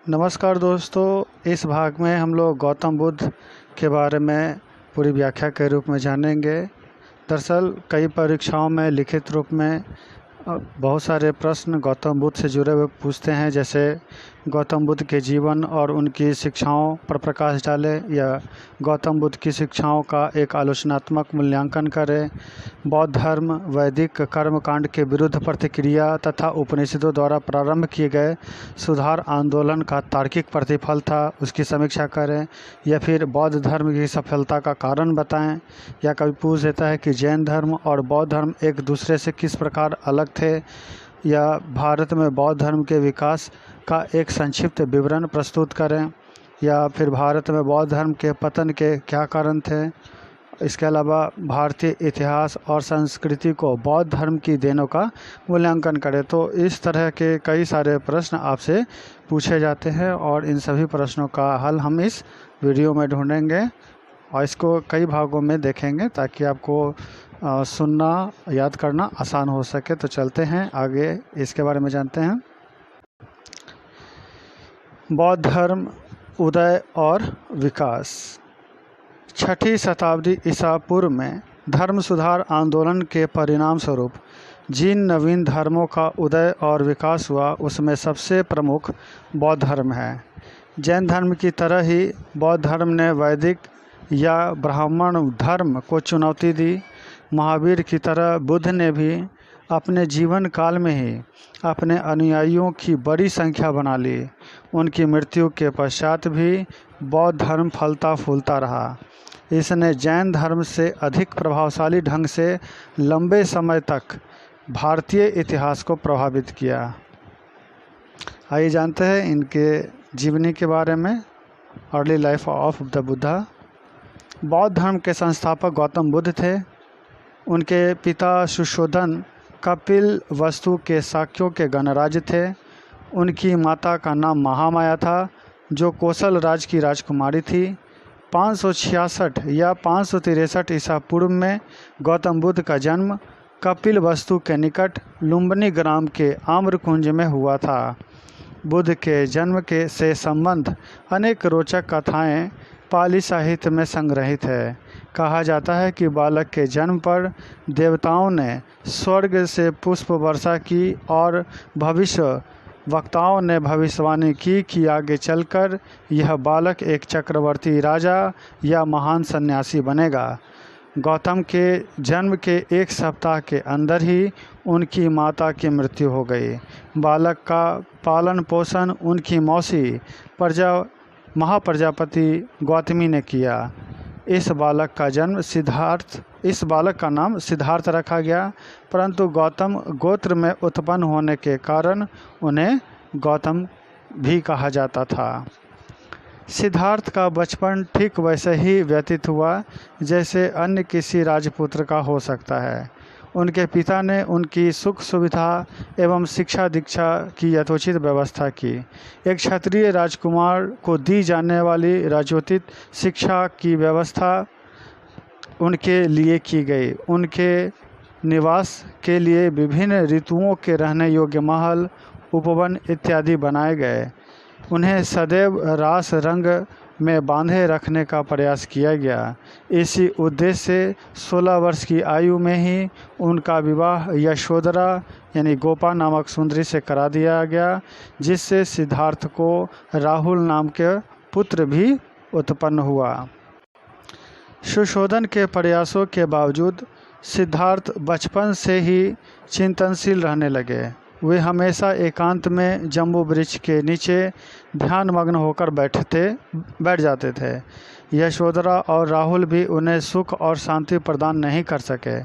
नमस्कार दोस्तों, इस भाग में हम लोग गौतम बुद्ध के बारे में पूरी व्याख्या के रूप में जानेंगे। दरअसल कई परीक्षाओं में लिखित रूप में बहुत सारे प्रश्न गौतम बुद्ध से जुड़े हुए पूछते हैं, जैसे गौतम बुद्ध के जीवन और उनकी शिक्षाओं पर प्रकाश डालें या गौतम बुद्ध की शिक्षाओं का एक आलोचनात्मक मूल्यांकन करें, बौद्ध धर्म वैदिक कर्मकांड के विरुद्ध प्रतिक्रिया तथा उपनिषदों द्वारा प्रारंभ किए गए सुधार आंदोलन का तार्किक प्रतिफल था, उसकी समीक्षा करें, या फिर बौद्ध धर्म की सफलता का कारण बताएं। या कभी पूछ देता है कि जैन धर्म और बौद्ध धर्म एक दूसरे से किस प्रकार अलग थे, या भारत में बौद्ध धर्म के विकास का एक संक्षिप्त विवरण प्रस्तुत करें, या फिर भारत में बौद्ध धर्म के पतन के क्या कारण थे। इसके अलावा भारतीय इतिहास और संस्कृति को बौद्ध धर्म की देनों का मूल्यांकन करें। तो इस तरह के कई सारे प्रश्न आपसे पूछे जाते हैं और इन सभी प्रश्नों का हल हम इस वीडियो में ढूंढेंगे और इसको कई भागों में देखेंगे ताकि आपको सुनना याद करना आसान हो सके। तो चलते हैं आगे, इसके बारे में जानते हैं। बौद्ध धर्म उदय और विकास। 6ठी शताब्दी ईसा पूर्व में धर्म सुधार आंदोलन के परिणाम स्वरूप जिन नवीन धर्मों का उदय और विकास हुआ उसमें सबसे प्रमुख बौद्ध धर्म है। जैन धर्म की तरह ही बौद्ध धर्म ने वैदिक या ब्राह्मण धर्म को चुनौती दी। महावीर की तरह बुद्ध ने भी अपने जीवन काल में ही अपने अनुयायियों की बड़ी संख्या बना ली। उनकी मृत्यु के पश्चात भी बौद्ध धर्म फलता फूलता रहा। इसने जैन धर्म से अधिक प्रभावशाली ढंग से लंबे समय तक भारतीय इतिहास को प्रभावित किया। आइए जानते हैं इनके जीवनी के बारे में। Early life of the Buddha. बौद्ध धर्म के संस्थापक गौतम बुद्ध थे। उनके पिता सुशोधन कपिल वस्तु के शाक्यों के गणराज्य थे। उनकी माता का नाम महामाया था, जो कौशल राज की राजकुमारी थी। 566 या 563 ईसा पूर्व में गौतम बुद्ध का जन्म कपिल वस्तु के निकट लुम्बिनी ग्राम के आम्रकुंज में हुआ था। बुद्ध के जन्म के से संबंध अनेक रोचक कथाएं पाली साहित्य में संग्रहित है। कहा जाता है कि बालक के जन्म पर देवताओं ने स्वर्ग से पुष्प वर्षा की और भविष्य वक्ताओं ने भविष्यवाणी की कि आगे चलकर यह बालक एक चक्रवर्ती राजा या महान सन्यासी बनेगा। गौतम के जन्म के एक सप्ताह के अंदर ही उनकी माता की मृत्यु हो गई। बालक का पालन पोषण उनकी मौसी महाप्रजापति गौतमी ने किया। इस बालक का नाम सिद्धार्थ रखा गया, परंतु गौतम गोत्र में उत्पन्न होने के कारण उन्हें गौतम भी कहा जाता था। सिद्धार्थ का बचपन ठीक वैसे ही व्यतीत हुआ जैसे अन्य किसी राजपुत्र का हो सकता है। उनके पिता ने उनकी सुख सुविधा एवं शिक्षा दीक्षा की यथोचित व्यवस्था की। एक क्षत्रिय राजकुमार को दी जाने वाली राजोचित शिक्षा की व्यवस्था उनके लिए की गई। उनके निवास के लिए विभिन्न ऋतुओं के रहने योग्य महल, उपवन इत्यादि बनाए गए। उन्हें सदैव रास रंग में बांधे रखने का प्रयास किया गया। इसी उद्देश्य से 16 वर्ष की आयु में ही उनका विवाह यशोधरा यानी गोपा नामक सुंदरी से करा दिया गया, जिससे सिद्धार्थ को राहुल नाम के पुत्र भी उत्पन्न हुआ। सुशोधन के प्रयासों के बावजूद सिद्धार्थ बचपन से ही चिंतनशील रहने लगे। वे हमेशा एकांत में जम्बू वृक्ष के नीचे ध्यान मग्न होकर बैठ जाते थे। यशोधरा और राहुल भी उन्हें सुख और शांति प्रदान नहीं कर सके।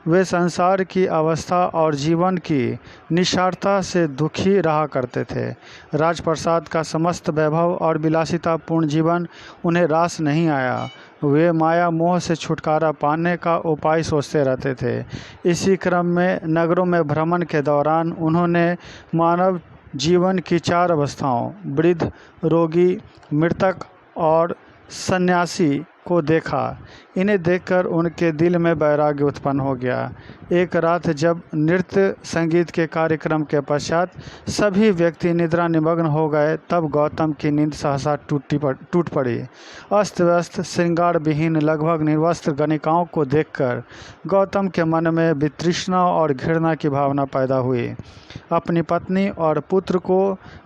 वे संसार की अवस्था और जीवन की निस्सारता से दुखी रहा करते थे। राजप्रसाद का समस्त वैभव और विलासितापूर्ण जीवन उन्हें रास नहीं आया। वे माया मोह से छुटकारा पाने का उपाय सोचते रहते थे। इसी क्रम में नगरों में भ्रमण के दौरान उन्होंने मानव जीवन की 4 अवस्थाओं वृद्ध, रोगी, मृतक और सन्यासी को देखा। इन्हें देखकर उनके दिल में वैराग्य उत्पन्न हो गया। एक रात जब नृत्य संगीत के कार्यक्रम के पश्चात सभी व्यक्ति निद्रा निमग्न हो गए, तब गौतम की नींद सहसा टूट पड़ी। अस्त व्यस्त श्रृंगार विहीन लगभग निर्वस्त्र गणिकाओं को देखकर गौतम के मन में वितृष्णा और घृणा की भावना पैदा हुई। अपनी पत्नी और पुत्र को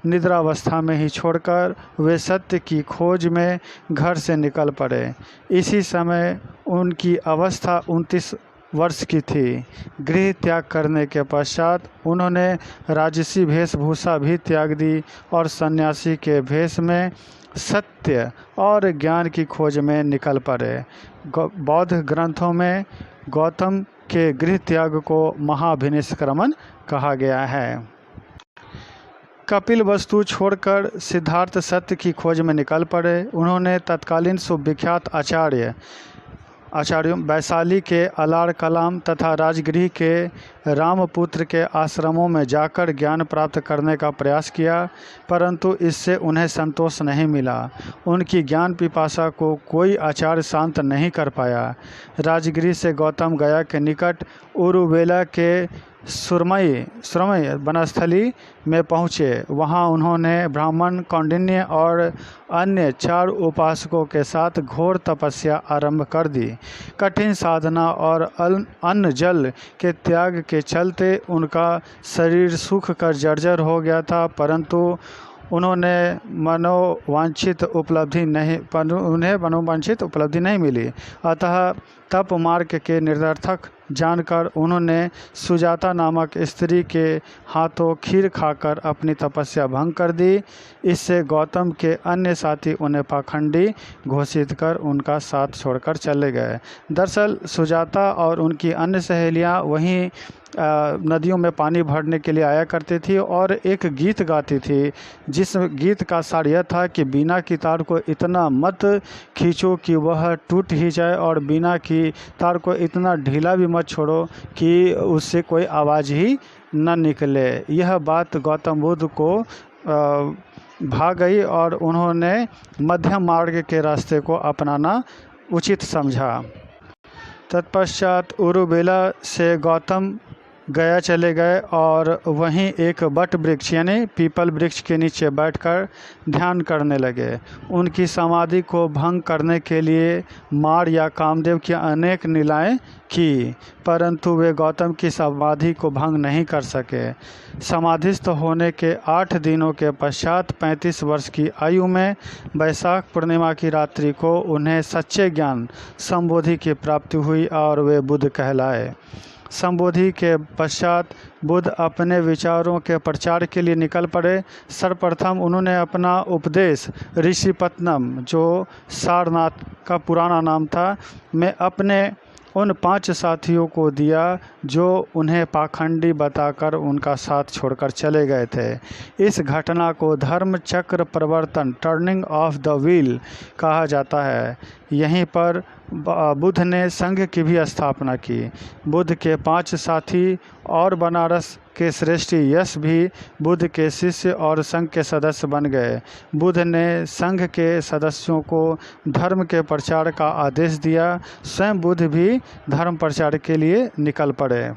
निद्रावस्था में ही छोड़कर वे सत्य की खोज में घर से निकल पड़े। इसी समय उनकी अवस्था 29 वर्ष की थी। गृह त्याग करने के पश्चात उन्होंने राजसी वेशभूषा भी त्याग दी और सन्यासी के भेष में सत्य और ज्ञान की खोज में निकल पड़े। बौद्ध ग्रंथों में गौतम के गृह त्याग को महाभिनिष्क्रमण कहा गया है। कपिल वस्तु छोड़कर सिद्धार्थ सत्य की खोज में निकल पड़े। उन्होंने तत्कालीन सुविख्यात आचार्यों वैशाली के अलार कलाम तथा राजगृह के रामपुत्र के आश्रमों में जाकर ज्ञान प्राप्त करने का प्रयास किया, परंतु इससे उन्हें संतोष नहीं मिला। उनकी ज्ञान पिपासा को कोई आचार्य शांत नहीं कर पाया। राजगृह से गौतम गया के निकट उरुवेला के सुरमई वनस्थली में पहुँचे। वहाँ उन्होंने ब्राह्मण, कौंडिन्य और अन्य 4 उपासकों के साथ घोर तपस्या आरंभ कर दी। कठिन साधना और अन्न जल के त्याग के चलते उनका शरीर सूख कर जर्जर हो गया था, परंतु उन्हें मनोवांछित उपलब्धि नहीं मिली। अतः तप मार्ग के निरर्थक जानकर उन्होंने सुजाता नामक स्त्री के हाथों खीर खाकर अपनी तपस्या भंग कर दी। इससे गौतम के अन्य साथी उन्हें पाखंडी घोषित कर उनका साथ छोड़कर चले गए। दरअसल सुजाता और उनकी अन्य सहेलियां वहीं नदियों में पानी भरने के लिए आया करती थी और एक गीत गाती थी, जिस गीत का सार यह था कि बीना की तार को इतना मत खींचो कि वह टूट ही जाए और बीना की तार को इतना ढीला भी मत छोड़ो कि उससे कोई आवाज़ ही न निकले। यह बात गौतम बुद्ध को भा गई और उन्होंने मध्यम मार्ग के रास्ते को अपनाना उचित समझा। तत्पश्चात उरुवेला से गौतम गया चले गए और वहीं एक बट वृक्ष यानी पीपल वृक्ष के नीचे बैठकर ध्यान करने लगे। उनकी समाधि को भंग करने के लिए मार या कामदेव की अनेक लीलाएं की, परंतु वे गौतम की समाधि को भंग नहीं कर सके। समाधिस्थ होने के 8 दिनों के पश्चात 35 वर्ष की आयु में वैशाख पूर्णिमा की रात्रि को उन्हें सच्चे ज्ञान संबोधि की प्राप्ति हुई और वे बुद्ध कहलाए। संबोधि के पश्चात बुद्ध अपने विचारों के प्रचार के लिए निकल पड़े। सर्वप्रथम उन्होंने अपना उपदेश ऋषिपत्नम, जो सारनाथ का पुराना नाम था, में अपने उन 5 साथियों को दिया जो उन्हें पाखंडी बताकर उनका साथ छोड़कर चले गए थे। इस घटना को धर्म चक्र प्रवर्तन टर्निंग ऑफ द व्हील कहा जाता है। यहीं पर बुद्ध ने संघ की भी स्थापना की। बुद्ध के 5 साथी और बनारस के श्रेष्ठ यश भी बुद्ध के शिष्य और संघ के सदस्य बन गए। बुद्ध ने संघ के सदस्यों को धर्म के प्रचार का आदेश दिया। स्वयं बुद्ध भी धर्म प्रचार के लिए निकल पड़े।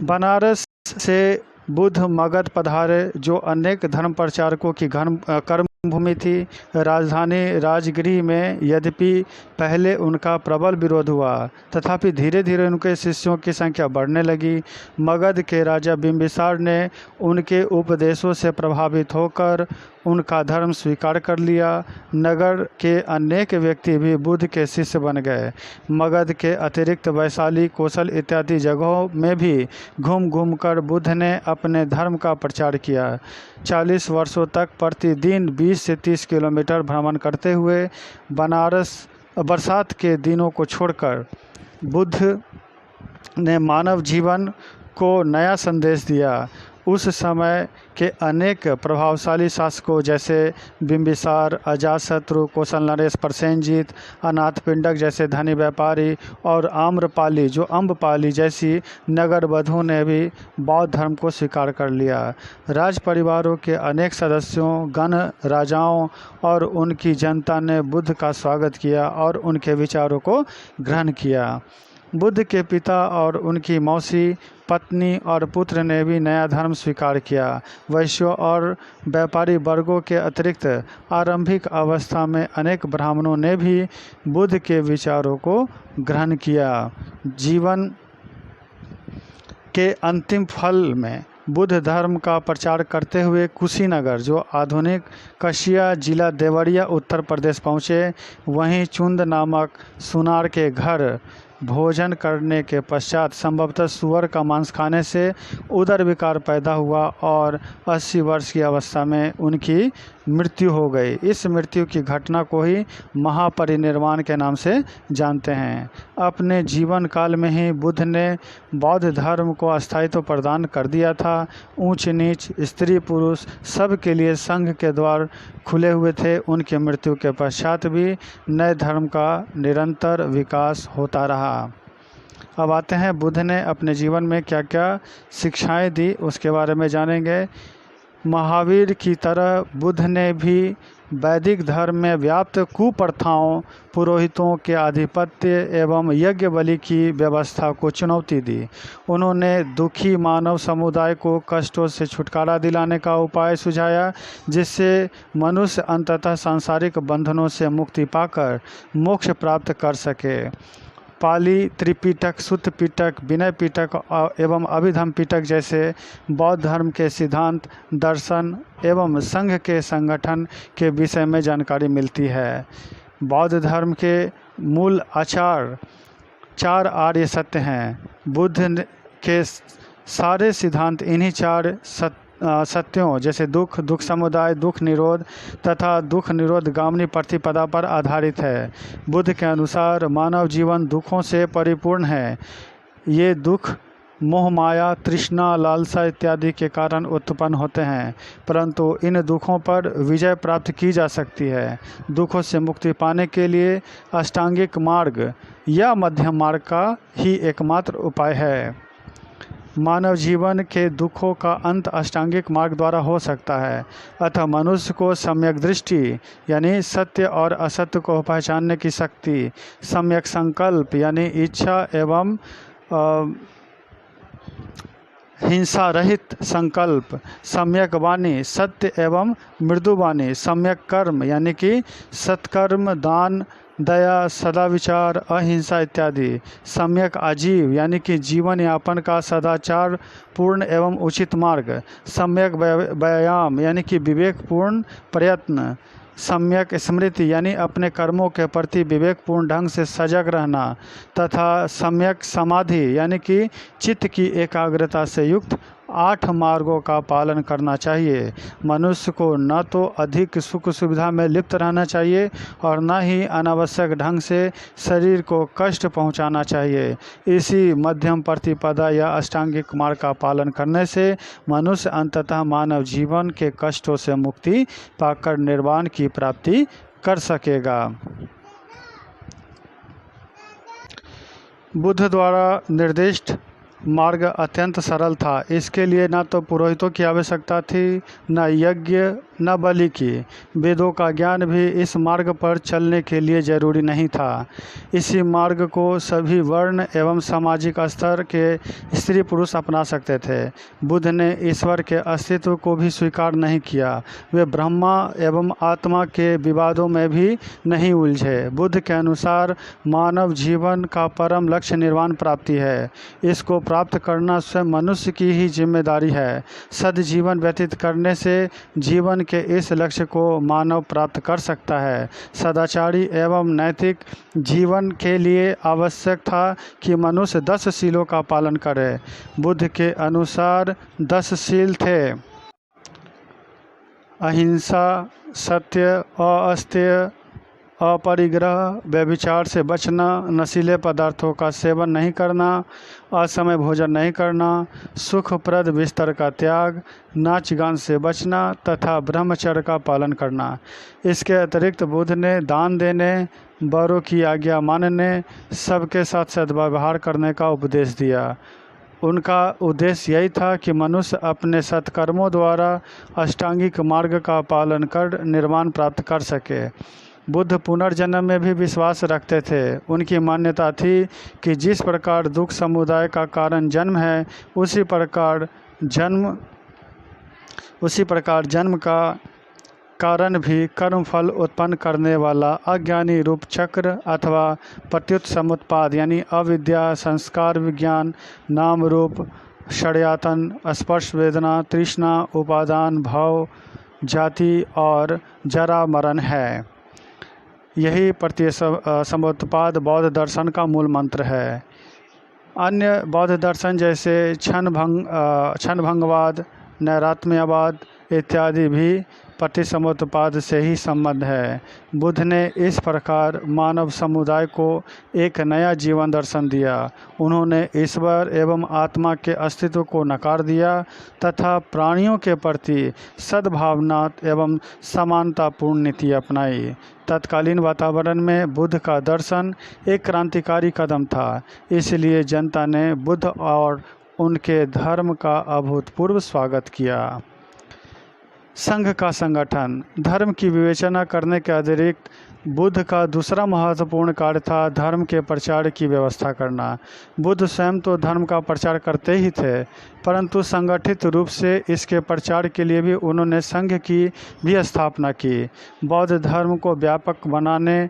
बनारस से बुद्ध मगध पधारे, जो अनेक धर्म प्रचारकों की कर्म भूमि थी। राजधानी राजगृह में यद्यपि पहले उनका प्रबल विरोध हुआ, तथापि धीरे धीरे उनके शिष्यों की संख्या बढ़ने लगी। मगध के राजा बिंबिसार ने उनके उपदेशों से प्रभावित होकर उनका धर्म स्वीकार कर लिया। नगर के अनेक व्यक्ति भी बुद्ध के शिष्य बन गए। मगध के अतिरिक्त वैशाली, कौशल इत्यादि जगहों में भी घूम घूम कर बुद्ध ने अपने धर्म का प्रचार किया। 40 वर्षों तक प्रतिदिन 20 से 30 किलोमीटर भ्रमण करते हुए बरसात के दिनों को छोड़कर बुद्ध ने मानव जीवन को नया संदेश दिया। उस समय के अनेक प्रभावशाली शासकों जैसे बिंबिसार, अजातशत्रु, कौशल नरेश, प्रसेनजीत, अनाथपिंडक जैसे धनी व्यापारी और आम्रपाली जो अम्बपाली जैसी नगर वधु ने भी बौद्ध धर्म को स्वीकार कर लिया। राज परिवारों के अनेक सदस्यों, गण राजाओं और उनकी जनता ने बुद्ध का स्वागत किया और उनके विचारों को ग्रहण किया। बुद्ध के पिता और उनकी मौसी, पत्नी और पुत्र ने भी नया धर्म स्वीकार किया। वैश्यों और व्यापारी वर्गों के अतिरिक्त आरंभिक अवस्था में अनेक ब्राह्मणों ने भी बुद्ध के विचारों को ग्रहण किया। जीवन के अंतिम फल में बुद्ध धर्म का प्रचार करते हुए कुशीनगर जो आधुनिक कशिया जिला देवरिया उत्तर प्रदेश पहुँचे। वहीं चुंद नामक सुनार के घर भोजन करने के पश्चात संभवतः सुअर का मांस खाने से उदर विकार पैदा हुआ और 80 वर्ष की अवस्था में उनकी मृत्यु हो गई। इस मृत्यु की घटना को ही महापरिनिर्वाण के नाम से जानते हैं। अपने जीवन काल में ही बुद्ध ने बौद्ध धर्म को अस्थायित्व प्रदान कर दिया था। ऊंच नीच, स्त्री पुरुष सब के लिए संघ के द्वार खुले हुए थे। उनकी मृत्यु के पश्चात भी नए धर्म का निरंतर विकास होता रहा। अब आते हैं बुद्ध ने अपने जीवन में क्या क्या शिक्षाएं दी, उसके बारे में जानेंगे। महावीर की तरह बुद्ध ने भी वैदिक धर्म में व्याप्त कुप्रथाओं, पुरोहितों के आधिपत्य एवं यज्ञ बलि की व्यवस्था को चुनौती दी। उन्होंने दुखी मानव समुदाय को कष्टों से छुटकारा दिलाने का उपाय सुझाया, जिससे मनुष्य अंततः सांसारिक बंधनों से मुक्ति पाकर मोक्ष प्राप्त कर सके। पाली त्रिपिटक, सुत्त पिटक, विनय पिटक एवं अभिधम पिटक जैसे बौद्ध धर्म के सिद्धांत, दर्शन एवं संघ के संगठन के विषय में जानकारी मिलती है। बौद्ध धर्म के मूल आचार 4 आर्य सत्य हैं। बुद्ध के सारे सिद्धांत इन्हीं 4 सत्यों जैसे दुख, दुख समुदाय, दुख निरोध तथा दुख निरोध गामिनी प्रतिपदा पर आधारित है। बुद्ध के अनुसार मानव जीवन दुखों से परिपूर्ण है। ये दुख मोह, माया, तृष्णा, लालसा इत्यादि के कारण उत्पन्न होते हैं, परंतु इन दुखों पर विजय प्राप्त की जा सकती है। दुखों से मुक्ति पाने के लिए अष्टांगिक मार्ग या मध्यम मार्ग का ही एकमात्र उपाय है। मानव जीवन के दुखों का अंत अष्टांगिक मार्ग द्वारा हो सकता है। अतः मनुष्य को सम्यक दृष्टि यानी सत्य और असत्य को पहचानने की शक्ति, सम्यक संकल्प यानी इच्छा एवं हिंसा रहित संकल्प, सम्यक वाणी सत्य एवं मृदु वाणी, सम्यक कर्म यानी कि सत्कर्म, दान, दया, सदाविचार, अहिंसा इत्यादि, सम्यक आजीव यानी कि जीवन यापन का सदाचार पूर्ण एवं उचित मार्ग, सम्यक व्यायाम यानी कि विवेकपूर्ण प्रयत्न, सम्यक स्मृति यानी अपने कर्मों के प्रति विवेकपूर्ण ढंग से सजग रहना तथा सम्यक समाधि यानी कि चित्त की एकाग्रता से युक्त 8 मार्गों का पालन करना चाहिए। मनुष्य को न तो अधिक सुख सुविधा में लिप्त रहना चाहिए और न ही अनावश्यक ढंग से शरीर को कष्ट पहुंचाना चाहिए। इसी मध्यम प्रतिपदा या अष्टांगिक मार्ग का पालन करने से मनुष्य अंततः मानव जीवन के कष्टों से मुक्ति पाकर निर्वाण की प्राप्ति कर सकेगा। बुद्ध द्वारा निर्दिष्ट मार्ग अत्यंत सरल था। इसके लिए न तो पुरोहितों की आवश्यकता थी, न यज्ञ, न बलि की। वेदों का ज्ञान भी इस मार्ग पर चलने के लिए जरूरी नहीं था। इसी मार्ग को सभी वर्ण एवं सामाजिक स्तर के स्त्री पुरुष अपना सकते थे। बुद्ध ने ईश्वर के अस्तित्व को भी स्वीकार नहीं किया। वे ब्रह्मा एवं आत्मा के विवादों में भी नहीं उलझे। बुद्ध के अनुसार मानव जीवन का परम लक्ष्य निर्वाण प्राप्ति है। इसको प्राप्त करना स्वयं मनुष्य की ही जिम्मेदारी है। सद्जीवन व्यतीत करने से जीवन के इस लक्ष्य को मानव प्राप्त कर सकता है। सदाचारी एवं नैतिक जीवन के लिए आवश्यक था कि मनुष्य 10 शीलों का पालन करे। बुद्ध के अनुसार 10 शील थे: अहिंसा, सत्य, अस्तेय, अपरिग्रह, व्यभिचार से बचना, नशीले पदार्थों का सेवन नहीं करना, असमय भोजन नहीं करना, सुखप्रद बिस्तर का त्याग, नाच गान से बचना तथा ब्रह्मचर्य का पालन करना। इसके अतिरिक्त बुद्ध ने दान देने, बड़ों की आज्ञा मानने, सबके साथ सद्व्यवहार करने का उपदेश दिया। उनका उद्देश्य यही था कि मनुष्य अपने सत्कर्मों द्वारा अष्टांगिक मार्ग का पालन कर निर्वाण प्राप्त कर सके। बुद्ध पुनर्जन्म में भी विश्वास रखते थे। उनकी मान्यता थी कि जिस प्रकार दुख समुदाय का कारण जन्म है, उसी प्रकार जन्म का कारण भी कर्म फल उत्पन्न करने वाला अज्ञानी रूप चक्र अथवा प्रत्युत समुत्पाद यानी अविद्या, संस्कार विज्ञान, नाम रूप, षड्यतन, स्पर्श वेदना, तृष्णा, उपादान, भाव, जाति और जरा मरण है। यही प्रत्यय समुत्पाद बौद्ध दर्शन का मूल मंत्र है। अन्य बौद्ध दर्शन जैसे क्षणभंगवाद, नैरात्म्यवाद इत्यादि भी प्रतिसमुत्पाद से ही संबंध है। बुद्ध ने इस प्रकार मानव समुदाय को एक नया जीवन दर्शन दिया। उन्होंने ईश्वर एवं आत्मा के अस्तित्व को नकार दिया तथा प्राणियों के प्रति सद्भावना एवं समानतापूर्ण नीति अपनाई। तत्कालीन वातावरण में बुद्ध का दर्शन एक क्रांतिकारी कदम था, इसलिए जनता ने बुद्ध और उनके धर्म का अभूतपूर्व स्वागत किया। संघ का संगठन। धर्म की विवेचना करने के अतिरिक्त बुद्ध का दूसरा महत्वपूर्ण कार्य था धर्म के प्रचार की व्यवस्था करना। बुद्ध स्वयं तो धर्म का प्रचार करते ही थे, परंतु संगठित रूप से इसके प्रचार के लिए भी उन्होंने संघ की भी स्थापना की। बौद्ध धर्म को व्यापक बनाने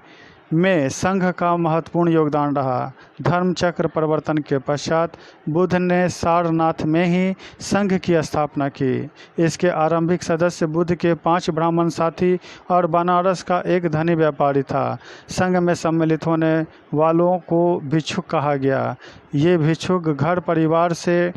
में संघ का महत्वपूर्ण योगदान रहा। धर्म चक्र परिवर्तन के पश्चात बुद्ध ने सारनाथ में ही संघ की स्थापना की। इसके आरंभिक सदस्य बुद्ध के 5 ब्राह्मण साथी और बनारस का एक धनी व्यापारी था। संघ में सम्मिलित होने वालों को भिक्षुक कहा गया। ये भिक्षुक घर परिवार से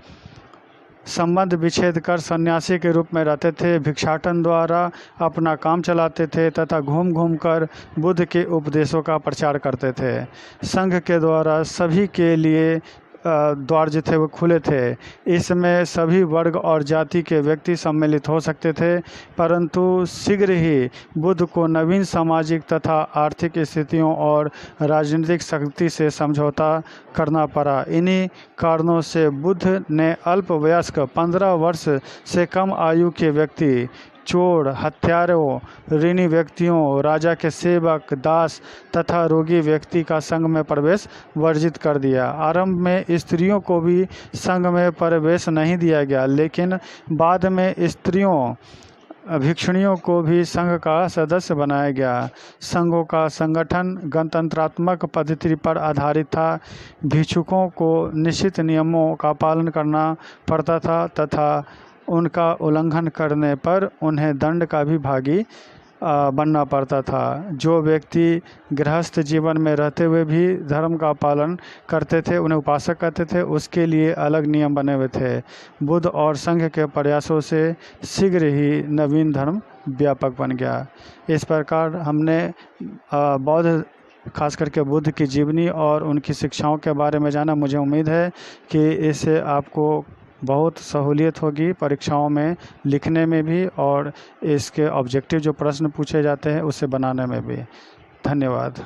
संबंध विच्छेद कर सन्यासी के रूप में रहते थे, भिक्षाटन द्वारा अपना काम चलाते थे तथा घूम घूम कर बुद्ध के उपदेशों का प्रचार करते थे। संघ के द्वारा सभी के लिए द्वार जो थे वो खुले थे। इसमें सभी वर्ग और जाति के व्यक्ति सम्मिलित हो सकते थे, परंतु शीघ्र ही बुद्ध को नवीन सामाजिक तथा आर्थिक स्थितियों और राजनीतिक शक्ति से समझौता करना पड़ा। इन्हीं कारणों से बुद्ध ने अल्पवयस्क 15 वर्ष से कम आयु के व्यक्ति, चोर, हत्यारों, ऋणी व्यक्तियों, राजा के सेवक, दास तथा रोगी व्यक्ति का संघ में प्रवेश वर्जित कर दिया। आरंभ में स्त्रियों को भी संघ में प्रवेश नहीं दिया गया, लेकिन बाद में स्त्रियों भिक्षुणियों को भी संघ का सदस्य बनाया गया। संघों का संगठन गणतंत्रात्मक पद्धति पर आधारित था। भिक्षुकों को निश्चित नियमों का पालन करना पड़ता था तथा उनका उल्लंघन करने पर उन्हें दंड का भी भागी बनना पड़ता था। जो व्यक्ति गृहस्थ जीवन में रहते हुए भी धर्म का पालन करते थे, उन्हें उपासक कहते थे, उसके लिए अलग नियम बने हुए थे। बुद्ध और संघ के प्रयासों से शीघ्र ही नवीन धर्म व्यापक बन गया। इस प्रकार हमने बौद्ध खास करके बुद्ध की जीवनी और उनकी शिक्षाओं के बारे में जाना। मुझे उम्मीद है कि इससे आपको बहुत सहूलियत होगी परीक्षाओं में लिखने में भी और इसके ऑब्जेक्टिव जो प्रश्न पूछे जाते हैं उसे बनाने में भी। धन्यवाद।